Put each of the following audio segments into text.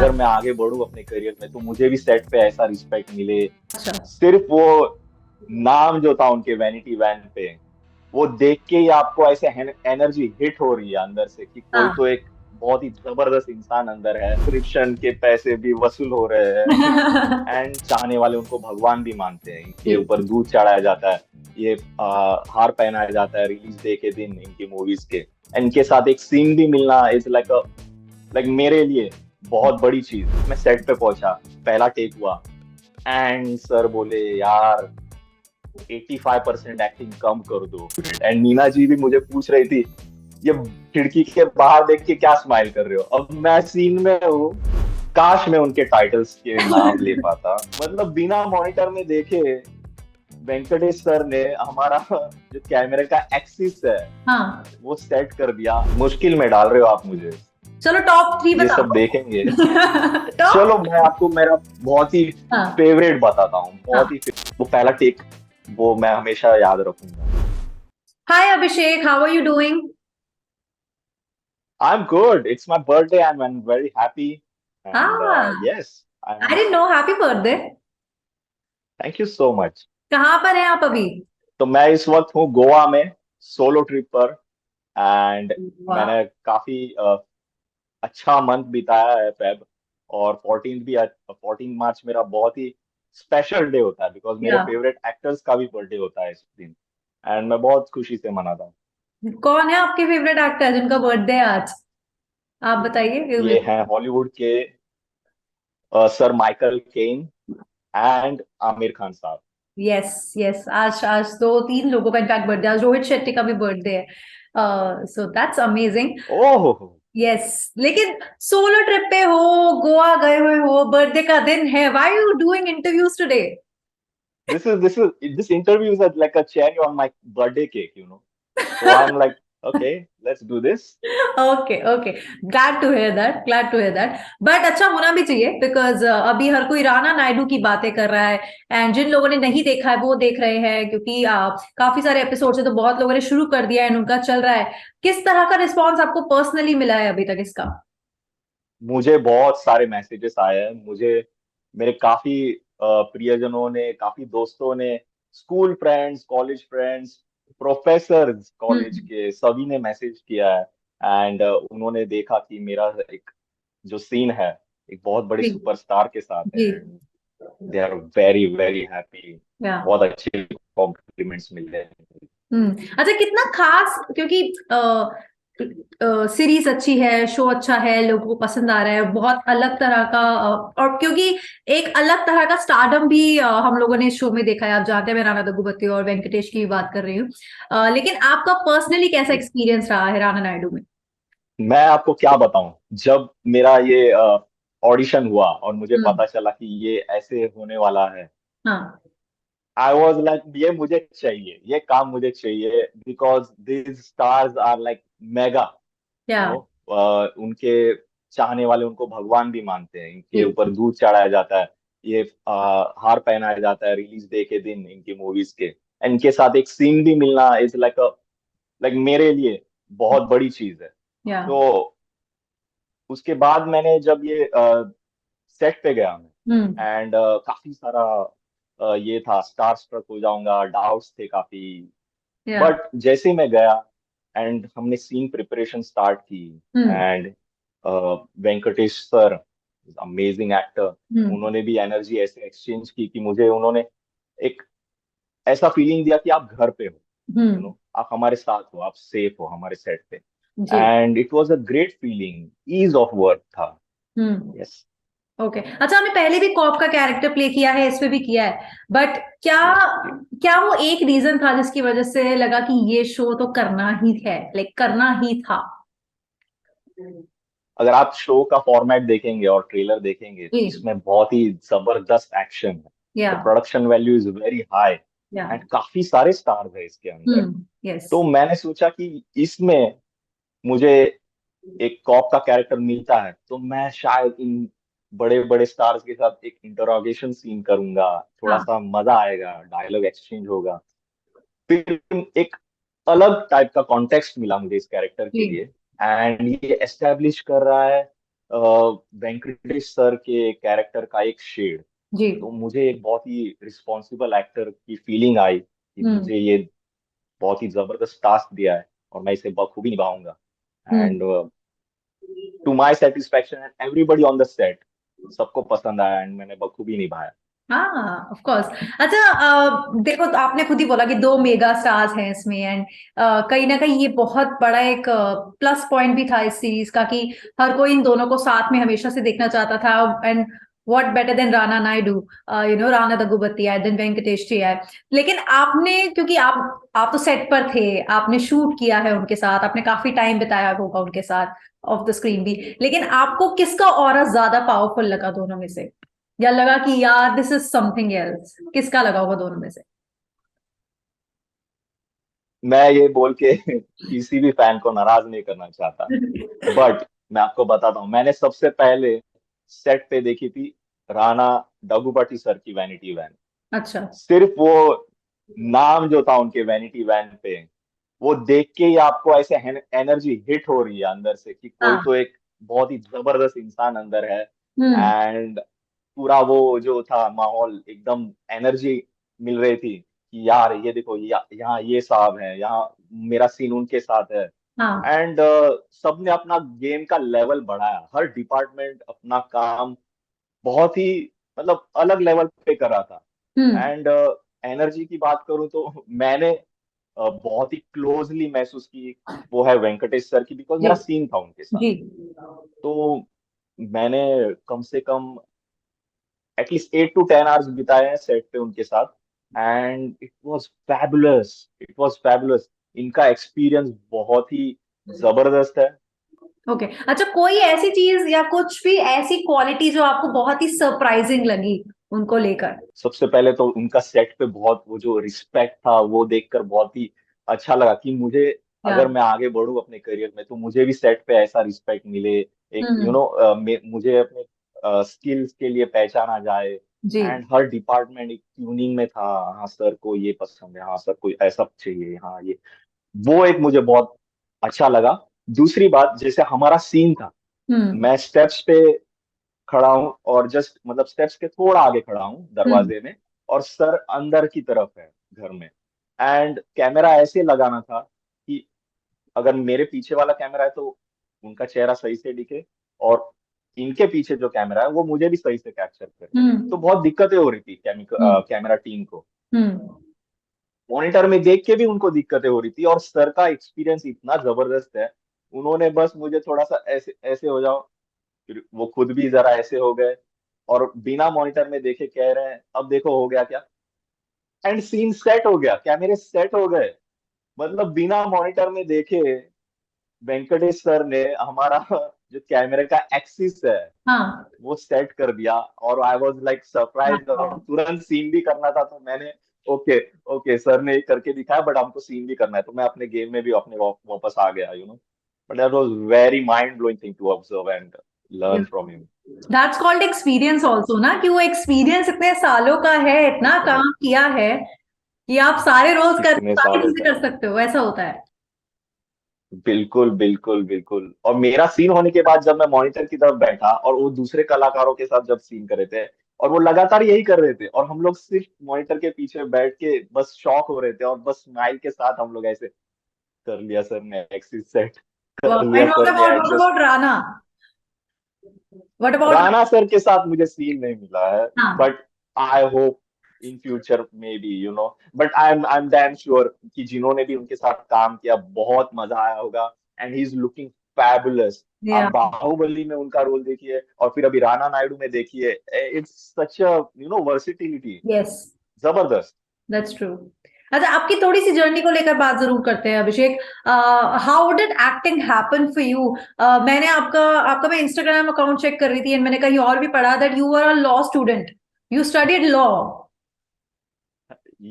अगर मैं आगे बढ़ूं अपने करियर में तो मुझे भी सेट पे ऐसा रिस्पेक्ट मिले। अच्छा। सिर्फ वो नाम जो था उनके वैनिटी वैन पे, वो देख के ही आपको ऐसे एनर्जी हिट हो रही है अंदर से कि कोई हाँ। तो एक बहुत ही जबरदस्त इंसान अंदर है। सब्सक्रिप्शन के पैसे भी वसूल हो रहे हैं एंड चाहने वाले उनको भगवान भी मानते हैं। इनके जी। ऊपर दूध चढ़ाया जाता है, ये हार पहनाया जाता है रिलीज डे के दिन इनकी मूवीज के। इनके साथ एक सीन भी मिलना इज लाइक मेरे लिए बहुत बड़ी चीज। मैं सेट पे पहुंचा, पहला टेक हुआ एंड सर बोले यार 85% एक्टिंग कम कर दो। एंड नीना जी भी मुझे पूछ रही थी ये खिड़की के बाहर देख के क्या स्माइल कर रहे हो। अब मैं सीन में हूँ, काश मैं उनके टाइटल्स के नाम ले पाता। मतलब बिना मॉनिटर में देखे वेंकटेश सर ने हमारा जो कैमरे का एक्सिस है हाँ। वो सेट कर दिया। मुश्किल में डाल रहे हो आप मुझे, चलो टॉप थ्री ये बता सब दो। देखेंगे। चलो टॉप। मैं आपको मेरा बहुत ही हाँ। फेवरेट बताता हूँ, बहुत हाँ। ही वो पहला टेक, वो मैं हमेशा याद रखूंगा। Hi Abhishek, how are you doing? I'm good. It's my birthday. I'm very happy. And हाँ। yes, I I'm. Didn't know, happy birthday. Thank you so much. कहाँ पर हैं आप अभी? तो मैं इस वक्त हूँ गोवा में, सोलो ट्रिप पर। एंड वाह। मैंने काफी अच्छा मंथ बिताया है फेब। और 14 मार्च मेरा बहुत ही स्पेशल डे होता है बिकॉज मेरे या। फेवरेट एक्टर्स का भी बर्थडे होता है इस दिन। एंड मैं बहुत खुशी से मनाता हूँ। कौन है आपके फेवरेट एक्टर जिनका बर्थडे है आज? आप बताइए। ये हैं हॉलीवुड के sir Michael Caine and Aamir Khan साहब। यस यस, आज आज दो तीन लोगों का इनफैक्ट बर्थडे, आज रोहित शेट्टी का भी बर्थडे है। So that's amazing. Oh, yes. लेकिन सोलो ट्रिप पे हो, गोवा गए हुए हो, बर्थडे का दिन है, why you doing interviews today? this interview is like a cherry on my birthday cake. So I'm like, okay, let's do this. Okay okay, glad to hear that, glad to hear that. But अच्छा होना भी चाहिए because अभी हर कोई राणा नायडू की बातें कर रहा है। एंड जिन लोगों ने नहीं देखा है वो देख रहे हैं, क्योंकि काफी सारे एपिसोड है तो बहुत लोगों ने शुरू कर दिया है, उनका चल रहा है। किस तरह का रिस्पॉन्स आपको पर्सनली मिला है अभी तक इसका? मुझे बहुत सारे मैसेजेस आए हैं। मुझे मेरे काफी प्रियजनों ने, काफी दोस्तों ने, school friends, college friends, professors college hmm. के सभी ने मैसेज किया है। एंड उन्होंने देखा कि मेरा एक जो सीन है एक बहुत बड़े जी। सुपरस्टार के साथ जी। है। And they are very very happy. Yeah. बहुत अच्छे कॉम्प्लीमेंट्स मिले हैं। अच्छा, कितना खास, क्योंकि सीरीज अच्छी है, शो अच्छा है, लोगों को पसंद आ रहा है, बहुत अलग तरह का और क्योंकि एक अलग तरह का स्टारडम भी हम लोगों ने इस शो में देखा है। आप जानते हैं मैं राणा दग्गुबाती और वेंकटेश की भी बात कर रही हूँ। लेकिन आपका पर्सनली कैसा एक्सपीरियंस रहा है राणा नायडू में? मैं आपको क्या बताऊं, जब मेरा ये ऑडिशन हुआ और मुझे हम्म। पता चला कि ये ऐसे होने वाला है, हाँ। आई वॉज लाइक ये मुझे चाहिए, ये काम मुझे चाहिए because this stars are like mega. क्या? उनके चाहने वाले उनको भगवान भी मानते हैं। इनके जी। ऊपर दूध चढ़ाया जाता है, ये हार पहनाया जाता है रिलीज डे के दिन इनकी मूवीज के। इनके साथ एक सीन भी मिलना इज लाइक मेरे लिए बहुत बड़ी चीज है। या। तो उसके बाद मैंने जब ये सेट पे गया मैं, हम्म। एंड काफी सारा ये था, स्टार स्ट्रक हो जाऊंगा, डाउट्स थे काफी। या। बट जैसे ही मैं गया एंड हमने सीन प्रिपरेशन स्टार्ट की, hmm. And Venkatesh sir, amazing actor, hmm. उन्होंने भी एनर्जी ऐसे एक्सचेंज की कि मुझे उन्होंने एक ऐसा फीलिंग दिया कि आप घर पे हो, हम्म। आप हमारे साथ हो, आप सेफ हो हमारे सेट पे। जी। And it was a great feeling, ease of work था। हम्म। यस। ओके। अच्छा, आपने पहले भी कॉप का कैरेक्टर प्ले किया है, इसमें भी किया है, बट क्या यस। क्या वो एक रीजन था जिसकी वजह से लगा कि ये शो तो करना ही है, लाइक करना ही था? अगर आप शो का फॉर्मेट देखेंगे और ट्रेलर देखेंगे तो जी। इसमें बहुत ही जबरदस्त एक्शन है। या। The production value is very high या। एंड काफी सारे स्टार्स है इसके अंदर। यस। तो मैंने सोचा कि इसमें मुझे एक कॉप का कैरेक्टर मिलता है तो मैं शायद इन बड़े बड़े स्टार्स के साथ एक इंटरोगेशन सीन करूंगा, थोड़ा हाँ। सा मजा आएगा, डायलॉग एक्सचेंज होगा। फिर एक अलग टाइप का कॉन्टेक्स्ट मिला मुझे इस कैरेक्टर के जी। लिए। एंड ये एस्टेब्लिश कर रहा है वेंकटेश सर के कैरेक्टर का एक शेड, जी। तो मुझे एक बहुत ही रिस्पॉन्सिबल एक्टर की फीलिंग आई कि हम्म। मुझे ये बहुत ही जबरदस्त टास्क दिया है और मैं इसे बखूबी निभाऊंगा। Hmm. And to my satisfaction and everybody on the set, सबको पसंद आया एंड मैंने बखूबी निभाया। हाँ, ऑफ कोर्स। अच्छा, देखो, तो आपने खुद ही बोला कि दो मेगा स्टार्स हैं इसमें, एंड कहीं ना कहीं ये बहुत बड़ा एक प्लस पॉइंट भी था इस सीरीज का कि हर कोई इन दोनों को साथ में हमेशा से देखना चाहता था। And what better than Rana Naidu, Rana Daggubati आए, देन वेंकटेश जी आए। लेकिन आपने, क्योंकि आप तो सेट पर थे, आपने शूट किया है उनके साथ, आपने काफी टाइम बिताया होगा उनके साथ ऑफ द स्क्रीन भी, लेकिन आपको किसका ऑरा ज्यादा पावरफुल लगा दोनों में से, या लगा कि यार दिस इज समथिंग एल्स? किसका लगा होगा दोनों में से? मैं ये बोल के किसी भी फैन को नाराज नहीं करना चाहता, बट मैं आपको बताता हूँ, मैंने सबसे पहले सेट पे देखी थी राणा डगुबाटी सर की वैनिटी वैन। अच्छा। सिर्फ वो नाम जो था उनके वैनिटी वैन पे, वो देख के ही आपको ऐसे एनर्जी हिट हो रही है अंदर से कि कोई हाँ। तो एक बहुत ही जबरदस्त इंसान अंदर है। हम्म। एंड पूरा वो जो था माहौल, एकदम एनर्जी मिल रही थी कि यार ये देखो, यहाँ ये साहब है, यहाँ मेरा सीन उनके साथ है। हाँ। एंड सबने अपना गेम का लेवल बढ़ाया, हर डिपार्टमेंट अपना काम बहुत ही मतलब अलग लेवल पे कर रहा था। हम्म। एंड एनर्जी की बात करूं तो मैंने बहुत ही क्लोजली महसूस की, वो है वेंकटेश सर की, बिकॉज जी। मेरा सीन था उनके साथ। जी। तो मैंने कम से कम एटलीस्ट 8 to 10 आवर्स बिताए हैं सेट पे उनके साथ, and it was fabulous, it was fabulous. इनका एक्सपीरियंस बहुत ही जबरदस्त है। ओके। अच्छा, कोई ऐसी चीज या कुछ भी ऐसी क्वालिटी जो आपको बहुत ही सरप्राइजिंग लगी उनको लेकर? सबसे पहले तो उनका सेट पे बहुत वो जो रिस्पेक्ट था वो देखकर बहुत ही अच्छा लगा कि मुझे, या। अगर मैं आगे बढ़ूं अपने करियर में तो मुझे भी सेट पे ऐसा रिस्पेक्ट मिले, एक हम्म। मुझे अपने स्किल्स के लिए पहचाना जाए। जी। एंड हर डिपार्टमेंट एक ट्यूनिंग में था, हाँ सर को ये पसंद है, हाँ सर को ऐसा चाहिए, हाँ ये, वो एक मुझे बहुत अच्छा लगा। दूसरी बात, जैसे हमारा सीन था, हम्म। मैं स्टेप्स पे खड़ा हूँ और जस्ट मतलब स्टेप्स के थोड़ा आगे खड़ा हूँ हम्म। दरवाजे में, और सर अंदर की तरफ है घर में। एंड कैमरा ऐसे लगाना था कि अगर मेरे पीछे वाला कैमरा है तो उनका चेहरा सही से दिखे, और इनके पीछे जो कैमरा है वो मुझे भी सही से कैप्चर करे। तो हम्म। बहुत दिक्कतें हो रही थी हम्म। कैमरा टीम को, हम्म। मॉनिटर में देख के भी उनको दिक्कतें हो रही थी, और सर का एक्सपीरियंस इतना जबरदस्त है, उन्होंने बस मुझे थोड़ा सा ऐसे ऐसे हो जाओ, फिर वो खुद भी जरा ऐसे हो गए, और बिना मॉनिटर में देखे कह रहे हैं अब देखो हो गया क्या, एंड सीन सेट हो गया, कैमरे सेट हो गए। मतलब बिना मॉनिटर में देखे वेंकटेश सर ने हमारा जो कैमरे का एक्सिस है हाँ। वो सेट कर दिया, और आई वाज लाइक सरप्राइज, और हाँ। तुरंत सीन भी करना था तो मैंने, ओके ओके सर ने ये करके दिखाया बट हमको सीन भी करना है, तो मैं अपने गेम में भी अपने वापस आ गया, but that was very mind blowing thing to observe and learn from him. That's called experience also ना, कि वो एक्सपीरियंस इतने सालों का है, इतना काम किया है कि आप सारे रोल्स कर इतने सारी सालों चीजें का, कर सकते हो, ऐसा होता है। बिल्कुल बिल्कुल बिल्कुल। और मेरा सीन होने के बाद जब मैं मॉनिटर की तरफ बैठा और वो दूसरे कलाकारों के साथ जब सीन कर रहे थे, और वो लगातार यही कर रहे थे, और हम लोग सिर्फ मॉनिटर के पीछे बैठ के बस शॉक हो रहे थे, और बस स्माइल के साथ हम लोग ऐसे, कर लिया सर ने एक्सिस सेट, कर लिया एंड सर ने what adjust. About Rana? What about? Rana sir के साथ मुझे सीन नहीं मिला है, हाँ। But I hope in future may be, but I am damn sure कि जिन्होंने भी उनके साथ काम किया बहुत मजा आया होगा, and he is looking fabulous. आप या। बाहुबली में उनका रोल देखिए और फिर अभी राणा नायडू में देखिए, it's such a versatility, yes, जबरदस्त। That's true. अच्छा, आपकी थोड़ी सी जर्नी को लेकर बात जरूर करते हैं, Abhishek. How did acting happen for you? मैंने आपका आपका मैं इंस्टाग्राम अकाउंट चेक कर रही थी, एंड मैंने कहीं और भी पढ़ा that you were a law student, you studied law.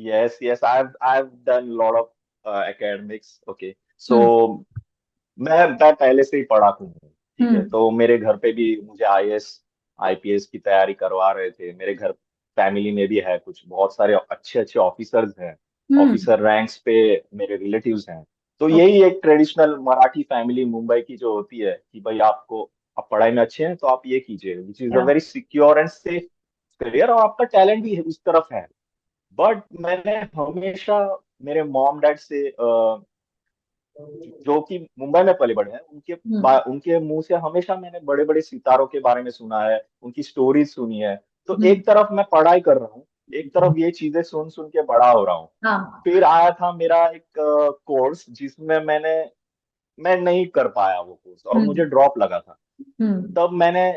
Yes, yes, I've done a lot of academics. Okay, hmm. so मैं पहले से ही पढ़ाकू हूँ, ठीक है, हम्म। तो मेरे घर पे भी मुझे आईएएस आईपीएस की तैयारी करवा रहे थे। मेरे घर फैमिली में भी है कुछ, बहुत सारे अच्छे अच्छे ऑफिसर्स हैं, हम्म। ऑफिसर रैंक्स पे मेरे रिलेटिव्स हैं। तो यही एक ट्रेडिशनल मराठी फैमिली मुंबई की जो होती है कि भाई आपको आप पढ़ाई में अच्छे हैं तो आप ये कीजिए, विच इज अ या very secure and safe career, और आपका टैलेंट भी उस तरफ है। बट मैंने हमेशा मेरे मॉम डैड से जो कि मुंबई में पले बड़े हैं, उनके मुंह से हमेशा मैंने बड़े बड़े सितारों के बारे में सुना है, उनकी स्टोरीज सुनी है। तो एक तरफ मैं पढ़ाई कर रहा हूँ, एक तरफ ये चीजें सुन सुन के बड़ा हो रहा हूँ। हाँ फिर आया था मेरा एक कोर्स जिसमें मैं नहीं कर पाया वो कोर्स, और मुझे हम्म ड्रॉप लगा था। हम्म तब मैंने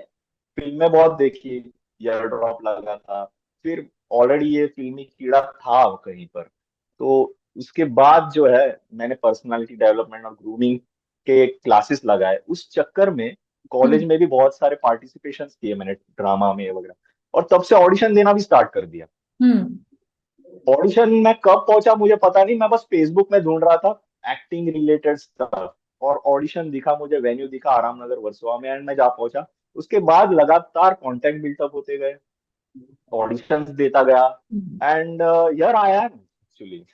फिल्में बहुत देखी, ईयर ड्रॉप लगा था। फिर ऑलरेडी ये फिल्मी कीड़ा था कहीं पर। तो उसके बाद जो है, मैंने पर्सनालिटी डेवलपमेंट और ग्रूमिंग के क्लासेस लगाए उस चक्कर में। कॉलेज हम्म में भी बहुत सारे पार्टिसिपेशंस किए मैंने, ड्रामा में वगैरह। और तब से ऑडिशन देना भी स्टार्ट कर दिया। हम्म ऑडिशन में कब पहुंचा मुझे पता नहीं, मैं बस फेसबुक में ढूंढ रहा था एक्टिंग रिलेटेड स्टफ, और ऑडिशन दिखा मुझे, वेन्यू दिखा आराम नगर वर्सोवा में, एंड मैं जा पहुंचा। उसके बाद लगातार कांटेक्ट बिल्टअप होते गए, ऑडिशंस देता गया, and here I am actually.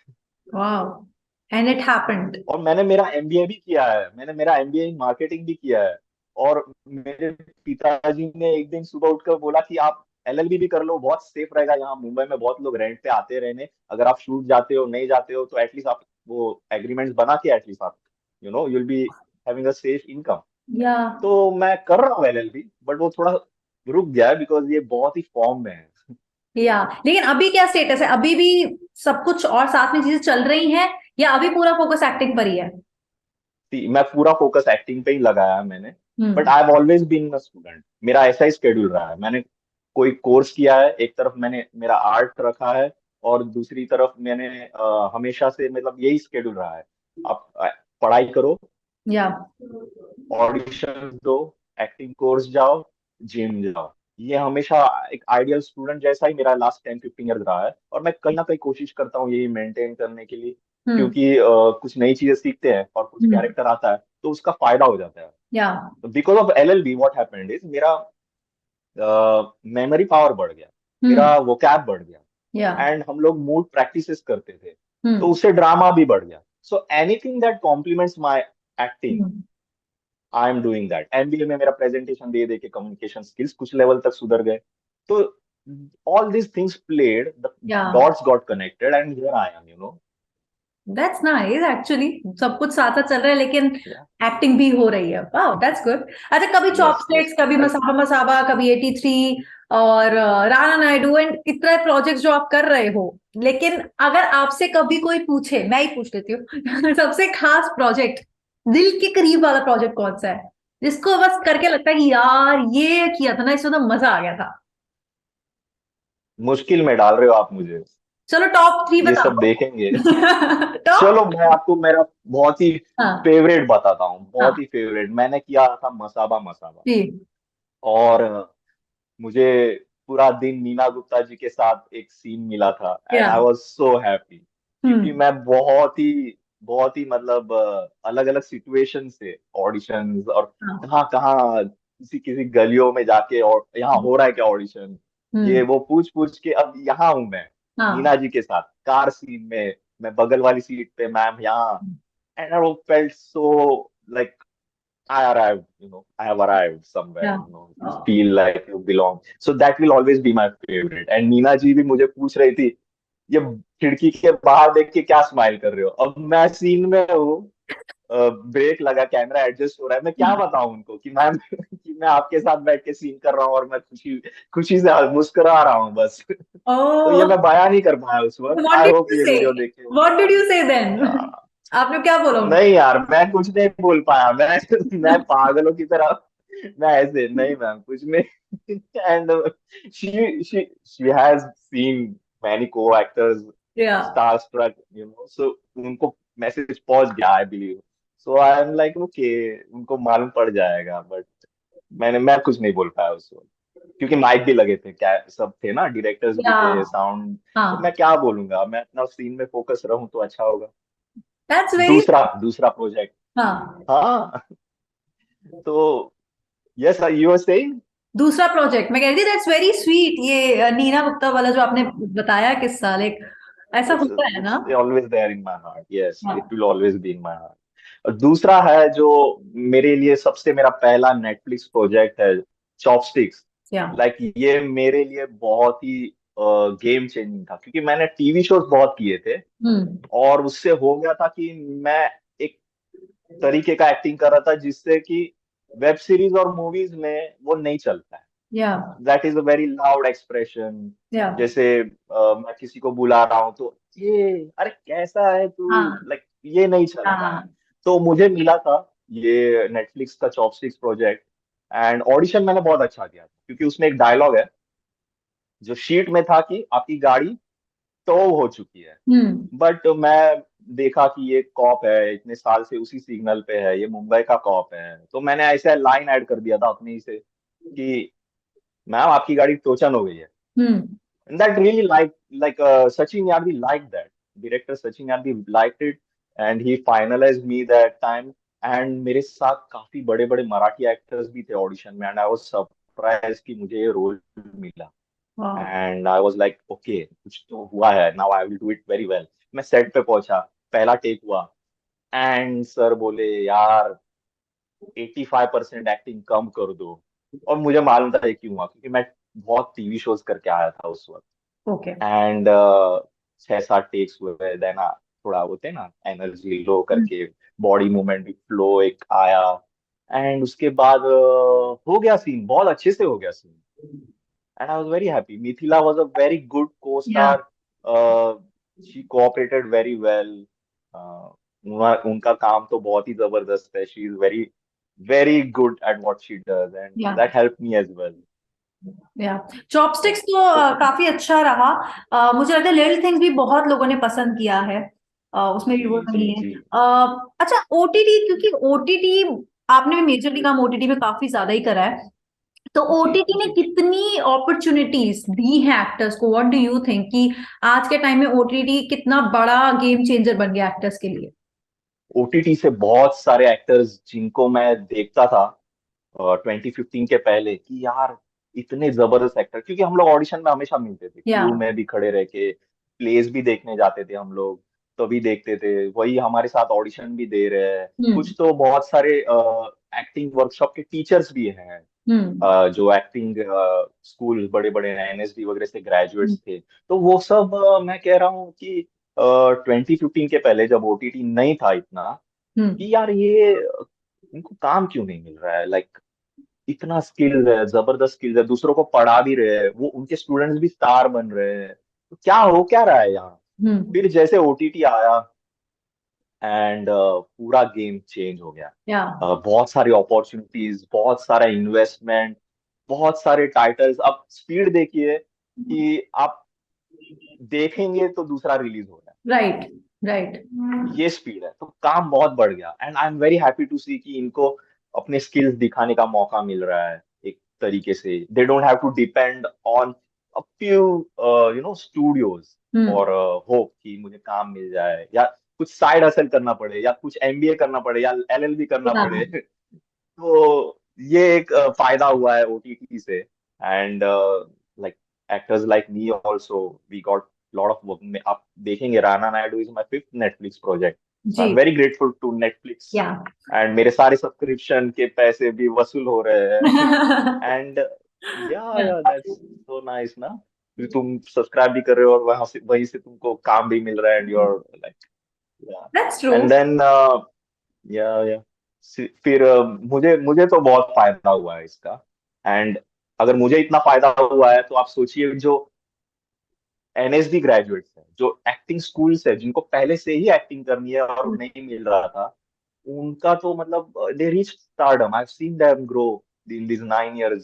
Wow and it happened और मैंने मेरा एमबीए भी किया है, मैंने मेरा एमबीए इन मार्केटिंग भी किया है। और मेरे पिताजी ने एक दिन सुबह उठकर बोला कि आप एलएलबी भी कर लो, बहुत सेफ रहेगा, यहाँ मुंबई में बहुत लोग रेंट पे आते रहने, अगर आप शूट जाते हो नहीं जाते हो तो एटलीस्ट आप वो एग्रीमेंट्स बना के एटलीस्ट आप you'll be having a safe income। या तो मैं कर रहा हूँ एलएलबी, बट वो थोड़ा रुक गया है बिकॉज ये बहुत ही फॉर्म में है। या लेकिन अभी क्या स्टेटस है, अभी भी सब कुछ और साथ में चीजें चल रही हैं, या अभी पूरा फोकस एक्टिंग पर ही है? मैं पूरा फोकस एक्टिंग पे ही लगाया है मैंने। But hmm I have always been a student, मेरा ऐसा ही स्केड्यूल रहा है। मैंने कोई कोर्स किया है, एक तरफ मैंने मेरा आर्ट रखा है, और दूसरी तरफ मैंने हमेशा से मतलब यही स्केड्यूल रहा है। आप पढ़ाई करो, या ऑडिशन दो, एक्टिंग कोर्स जाओ, जिम जाओ। ये हमेशा एक आइडियल स्टूडेंट जैसा ही मेरा लास्ट 10-15 ईयर रहा है, और मैं कहीं ना कहीं कोशिश करता हूँ यही मेंटेन करने के लिए। हम्म क्योंकि कुछ नई चीजें सीखते हैं और कुछ हम्म कैरेक्टर आता है तो उसका फायदा हो जाता है। या because of LLB what happened is, मेरा मेमोरी पावर बढ़ गया, हम्म मेरा वोकैब बढ़ गया, या एंड हम लोग मूड प्रैक्टिसेस करते थे, तो हम्म उससे ड्रामा भी बढ़ गया। So anything that compliments my acting, hmm I am doing that. MBA में मेरा प्रेजेंटेशन दे दे के कम्युनिकेशन स्किल्स कुछ लेवल तक सुधर गए। तो all these things played, the yeah dots got connected, and here I am. That's nice actually, सब कुछ साथ साथ चल रहा है लेकिन या एक्टिंग भी हो रही है। Wow that's good. अच्छा, कभी यस चॉपस्टिक्स, यस। कभी मसाबा मसाबा, कभी 83 और राणा नायडू एंड इतने प्रोजेक्ट्स जो आप कर रहे हो, लेकिन अगर आपसे कभी कोई पूछे, मैं ही पूछ लेती हूँ सबसे खास प्रोजेक्ट, दिल के करीब वाला प्रोजेक्ट कौन सा है, जिसको बस करके लगता है कि यार ये किया था ना, इसमें तो मजा आ गया था? मुश्किल में डाल रहे हो आप मुझे, चलो टॉप 3 ये बता सब दो देखेंगे। टॉप। चलो मैं आपको मेरा बहुत ही हाँ फेवरेट बताता हूँ, बहुत हाँ ही फेवरेट। मैंने किया था मसाबा मसाबा। जी और मुझे पूरा दिन नीना गुप्ता जी के साथ एक सीन मिला था, एंड या आई वाज सो हैप्पी। क्योंकि हम्म मैं बहुत ही मतलब अलग अलग सिचुएशन से ऑडिशंस, और हाँ कहाँ कहाँ किसी किसी गलियों में जाके, और यहाँ हो रहा है क्या ऑडिशन, ये हम्म वो पूछ पूछ के अब यहाँ हूं मैं नीना हाँ जी के साथ कार सीन में। मैं बगल वाली सीट पे, मैम यहाँ। And I felt so like I arrived, I have arrived somewhere, या you feel like you belong. So that will always be my favorite. And Neena ji भी मुझे पूछ रही थी, ये खिड़की के बाहर देख के क्या स्माइल कर रहे हो? अब मैं सीन में हूँ, ब्रेक लगा, कैमरा एडजस्ट हो रहा है, मैं क्या बताऊं उनको कि मैम कि मैं आपके साथ बैठ के सीन कर रहा हूँ, और मैं खुशी खुशी से मुस्कुरा रहा हूँ बस। तो ये ओह, मैं बयां नहीं कर पाया उस वक्त। What I did hope you ये से? वीडियो देख के वो व्हाट डिड बताओ। यू से देन? आपने क्या बोला उनको? नहीं यार, मैं कुछ नहीं बोल पाया। मैं पागलों की तरह, मैं ऐसे नहीं मैम कुछ नहीं। And she has seen many को एक्टर्स, या स्टार स्ट्रक, सो उनको मैसेज पहुंच गया I believe. So I am like okay, उनको मालूम पड़ जाएगा। बट मैं कुछ नहीं बोल पाया उस वक्त, क्योंकि माइक भी लगे थे, क्या सब थे ना, डायरेक्टर्स भी या थे, साउंड। तो मैं हाँ, क्या बोलूंगा, मैं अपना सीन में फोकस रहूं तो अच्छा होगा। That's very. दूसरा दूसरा प्रोजेक्ट। हाँ, हाँ। तो यस यू आर सेइंग। दूसरा प्रोजेक्ट मैं कह रही थी, दैट्स वेरी स्वीट। ये नीना गुप्ता वाला जो आपने बताया किस्सा, लाइक ऐसा it's होता है it's ना? always there in my heart, yes, it हाँ will always be in my heart। और दूसरा है जो मेरे लिए सबसे मेरा पहला नेटफ्लिक्स प्रोजेक्ट है, चॉपस्टिक्स। या लाइक ये मेरे लिए बहुत ही गेम चेंजिंग था, क्योंकि मैंने टीवी शोज बहुत किए थे, हम्म और उससे हो गया था कि मैं एक तरीके का एक्टिंग कर रहा था जिससे कि वेब सीरीज और मूवीज में वो नहीं चलता है। या that is a very loud expression. या जैसे मैं किसी को बुला रहा हूँ तो ये, अरे कैसा है तू, हाँ लाइक ये नहीं चलता है। हाँ तो मुझे मिला था ये नेटफ्लिक्स का चॉपस्टिक्स प्रोजेक्ट, एंड ऑडिशन मैंने बहुत अच्छा किया था, क्योंकि उसमें एक डायलॉग है जो शीट में था कि आपकी गाड़ी टो हो चुकी है। हम्म बट मैं देखा कि ये कॉप है, इतने साल से उसी सिग्नल पे है, ये मुंबई का कॉप है, तो मैंने ऐसे लाइन ऐड कर दिया था अपने ही से कि मैम आपकी गाड़ी टोचन हो गई है। हम्म And that really Sachin Yadvi liked that. Director Sachin Yadvi liked it, and he finalized me that time. And मेरे साथ काफी बड़े बड़े मराठी एक्टर्स भी थे ऑडिशन में, एंड आई वाज सरप्राइज कि मुझे ये रोल मिला। वाह and I was like okay, कुछ तो हुआ है, now I will do it very well. मैं सेट पे पहुंचा, पहला टेक हुआ, एंड सर बोले यार 85% एक्टिंग कम कर दो। और मुझे मालूम था ये क्यों हुआ, क्योंकि मैं बहुत टीवी शोज करके आया था उस वक्त। ओके एंड 6-7 टेक्स हुए, देन थोड़ा होते हैं ना एनर्जी लो करके, बॉडी मूवमेंट भी फ्लो एक आया, एंड उसके बाद हो गया सीन, बहुत अच्छे से हो गया scene, and I was very happy. Mithila was a very good co yeah star, she cooperated very well. उनका काम तो बहुत ही जबरदस्त है, she is very very good at what she does, and yeah that help me as well. Yeah chopsticks तो तो काफी अच्छा रहा। मुझे लगता है लिटिल थिंग्स भी बहुत लोगों ने पसंद किया है। उसमें भी जी वो जी नहीं है। जी अच्छा ओटीटी, क्योंकि ओटीटी आपने भी मेजरली काम ओटीटी में काफी ज्यादा ही करा है, तो जी ओटीटी ने जी। कितनी अपॉर्चुनिटीज दी हैं एक्टर्स को? व्हाट डू यू थिंक कि आज के टाइम में ओटीटी कितना बड़ा गेम चेंजर बन गया एक्टर्स के लिए? ओटीटी से बहुत सारे एक्टर्स जिनको मैं देखता था 2015 के पहले, कि यार इतने जबरदस्त एक्टर, क्योंकि हम लोग ऑडिशन में हमेशा मिलते थे, या क्यू में भी खड़े रह के, प्लेस भी देखने जाते थे हम लोग, तभी देखते थे वही हमारे साथ ऑडिशन भी दे रहे हैं। हम्म कुछ तो बहुत सारे एक्टिंग वर्कशॉप के टीचर्स भी हैं, हम्म जो एक्टिंग स्कूल बड़े बड़े एनएसडी वगैरह से ग्रेजुएट्स थे। तो वो सब मैं कह रहा हूँ कि 2015 के पहले जब ओटीटी नहीं था इतना, हम्म कि यार ये इनको काम क्यों नहीं मिल रहा है, लाइक इतना स्किल्स है, जबरदस्त स्किल्स है, दूसरों को पढ़ा भी रहे हैं, वो उनके स्टूडेंट्स भी स्टार बन रहे हैं, तो क्या हो क्या रहा है यहाँ। हम्म फिर जैसे ओटीटी आया, एंड पूरा गेम चेंज हो गया। या बहुत सारी अपॉर्चुनिटीज, बहुत सारा इन्वेस्टमेंट, बहुत सारे टाइटल्स। अब स्पीड देखिए कि आप देखेंगे तो दूसरा रिलीज हो रहा है, राइट राइट ये स्पीड है, तो काम बहुत बढ़ गया, and I am very happy to see कि इनको अपने स्किल्स दिखाने का मौका मिल रहा है एक तरीके से। They don't have to depend on a few studios hmm और होप कि मुझे काम मिल जाए, या कुछ साइड हसल करना पड़े, या कुछ एमबीए करना पड़े, या एलएलबी करना या पड़े। तो ये एक फायदा हुआ है ओटीटी से, and like actors like me also, we got lot of work में। आप देखेंगे Rana Naidu is my fifth Netflix project, so I am जी very grateful to Netflix, yeah and मेरे सारे सब्सक्रिप्शन के पैसे भी वसूल हो रहे हैं। एंड या दैट्स सो नाइस ना, कि तुम सब्सक्राइब भी कर रहे हो और वहां से वहीं से तुमको काम भी मिल रहा है, एंड यू आर लाइक, या। That's true. एंड देन या फिर मुझे मुझे तो बहुत फायदा हुआ है इसका, एंड अगर मुझे इतना फायदा हुआ है तो आप सोचिए जो एनएसडी ग्रेजुएट्स हैं, जो एक्टिंग स्कूल्स है, जिनको पहले से ही एक्टिंग करनी है और नहीं मिल रहा था, उनका तो मतलब they reach stardom. I have seen them grow in this 9 years,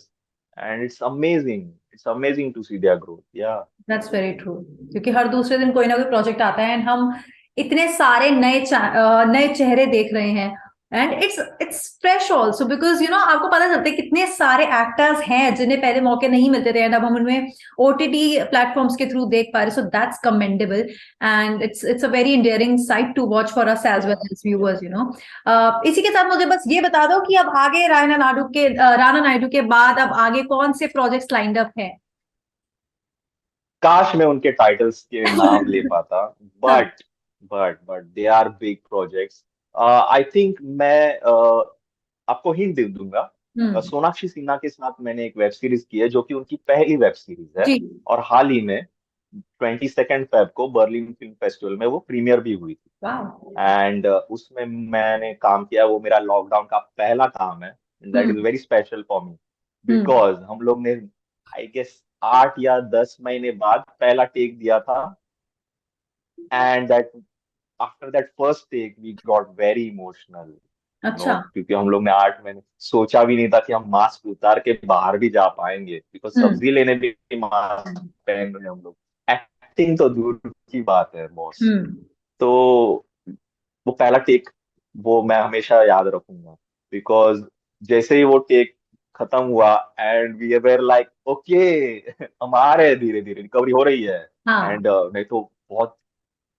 and it's amazing to see their growth, yeah. That's very true, क्योंकि हर दूसरे दिन कोई ना कोई प्रोजेक्ट आता है एंड हम इतने सारे नए चेहरे देख रहे हैं, and it's fresh also because you know आपको पता चलता है कितने सारे एक्टर्स हैं जिन्हें पहले मौके नहीं मिलते थे, एंड अब हम उनमें ओटीटी प्लेटफॉर्म्स के थ्रू देख पा रहे, so that's commendable. And it's a very endearing sight to watch for us as well as viewers, you know. इसी के साथ मुझे बस ये बता दो कि अब आगे राणा नायडू के बाद अब आगे कौन से प्रोजेक्ट्स लाइंड अप है? काश मैं उनके टाइटल्स के नाम ले पाता, हाँ but they are big projects. I think मैं आपको हिंट दे दूंगा। सोनाक्षी सिन्हा के साथ मैंने एक वेब सीरीज की है जो कि उनकी पहली वेब सीरीज है, जी। और हाल ही में 22 फेब को बर्लिन फिल्म फेस्टिवल में वो प्रीमियर भी हुई थी। वाह। एंड उसमें मैंने काम किया, वो मेरा लॉकडाउन का पहला काम है। That is hmm. Very special for me, hmm. Because हम लोग ने आई गेस 8 या 10 महीने बाद पहला टेक दिया था। And that after that first take we got very emotional, अच्छा। क्योंकि हम लोग ने 8 महीने सोचा भी नहीं था कि हम मास्क उतार के बाहर भी जा पाएंगे, बिकॉज हम्म। सब्जी लेने भी मास्क पहन रहे हैं हम लोग। एक्टिंग तो दूर की बात है बॉस। हम्म। तो वो पहला टेक, वो मैं हमेशा याद रखूंगा, बिकॉज जैसे ही वो टेक खत्म हुआ and we were like okay, हम आ रहे हैं, धीरे धीरे रिकवरी हो रही है। हाँ। एंड नहीं तो बहुत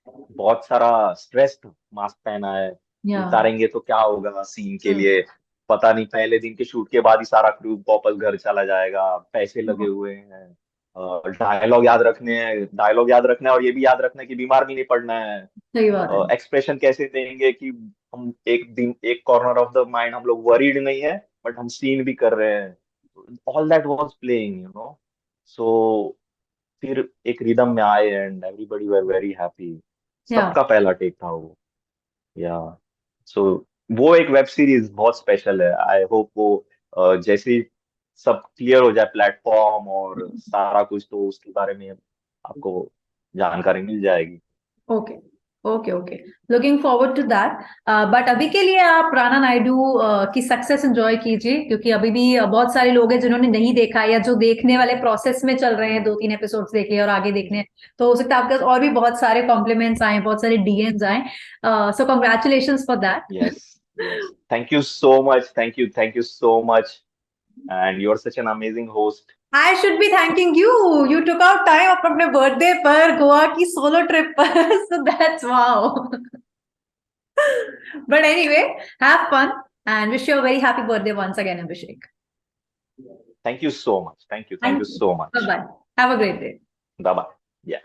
बहुत सारा स्ट्रेस था, मास्क पहना है, या। उतारेंगे तो क्या होगा सीन के हम्म। लिए, पता नहीं पहले दिन के शूट के बाद ही सारा क्रू वापस घर चला जाएगा, पैसे लगे हुए हैं, डायलॉग याद रखने हैं, डायलॉग याद रखना है, और ये भी याद रखना है कि बीमार भी नहीं पड़ना है, सही बात है। एक्सप्रेशन कैसे देंगे कि हम एक दिन एक कॉर्नर ऑफ द माइंड हम लोग वरीड नहीं है, बट हम सीन भी कर रहे हैं। ऑल दैट वाज प्लेइंग, सो फिर एक रिदम में आए and everybody were very happy. या। सबका पहला टेक था वो। या सो वो एक वेब सीरीज बहुत स्पेशल है। आई होप वो जैसे ही सब क्लियर हो जाए प्लेटफॉर्म और सारा कुछ, तो उसके बारे में आपको जानकारी मिल जाएगी। Okay. Okay. Okay. Looking forward to that. But अभी के लिए आप राणा नायडू की सक्सेस एंजॉय कीजिए, क्योंकि अभी भी बहुत सारे लोग हैं जिन्होंने नहीं देखा या जो देखने वाले प्रोसेस में चल रहे हैं, 2-3 एपिसोड्स देखे और आगे देखने हैं। तो हो सकता है आपके पास और भी बहुत सारे कॉम्प्लीमेंट्स आए, बहुत सारे डीएम्स आए। सो congratulations for that. Yes, yes. Thank you so much. Thank you so much. And you're such an amazing host. I should be thanking you. You took out time अपने बर्थडे पर गोवा की solo trip पर। So that's wow. But anyway, have fun and wish you a very happy birthday once again, Abhishek. Thank you so much. Thank you. Thank Thank you you. so Bye much. bye. Have a great day. Bye bye. Yeah.